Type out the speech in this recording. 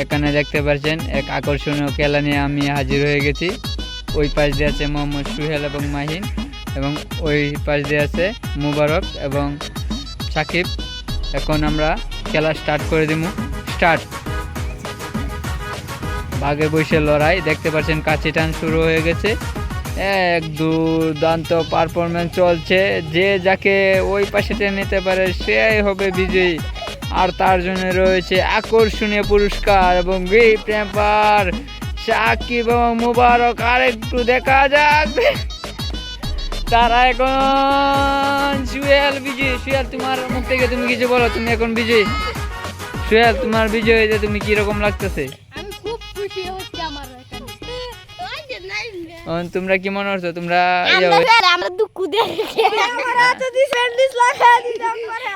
এখানে দেখতে পাচ্ছেন এক আকর্ষণীয় খেলা নিয়ে আমি হাজির হয়ে গেছি। ওই পাশ দিয়ে আছে মোহাম্মদ সুহেল এবং মাহিন, এবং ওই পাশ দিয়ে আছে মুবারক এবং সাকিব। এখন আমরা খেলা স্টার্ট করে দিব। স্টার্ট। ভাগে বসে লড়াই, দেখতে পাচ্ছেন কাছি টান শুরু হয়ে গেছে। এক দুর্দান্ত পারফরমেন্স চলছে। যে যাকে ওই পাশে টেনে নিতে পারে সেই হবে বিজয়ী, আর তার জন্য রয়েছে আকর্ষণীয় পুরস্কার এবং গিফট হ্যাম্পার। সাকিব এবং মুবারক আর একটু দেখা যাক, তারা এখন সুহেল বিজয়ী। সুহেল, তোমার মুখ থেকে তুমি কিছু বলো, তুমি এখন বিজয়ী। সুহেল, তোমার বিজয় হয়েছে, তুমি কিরকম লাগতেছে? আমি খুব খুশি হচ্ছি আমার এখানে। তোমরা কি মনে করছো? তোমরা আমরা দুঃখ দেখে আমরা তো ডিসেন্ডিস লাগা দিতাম করে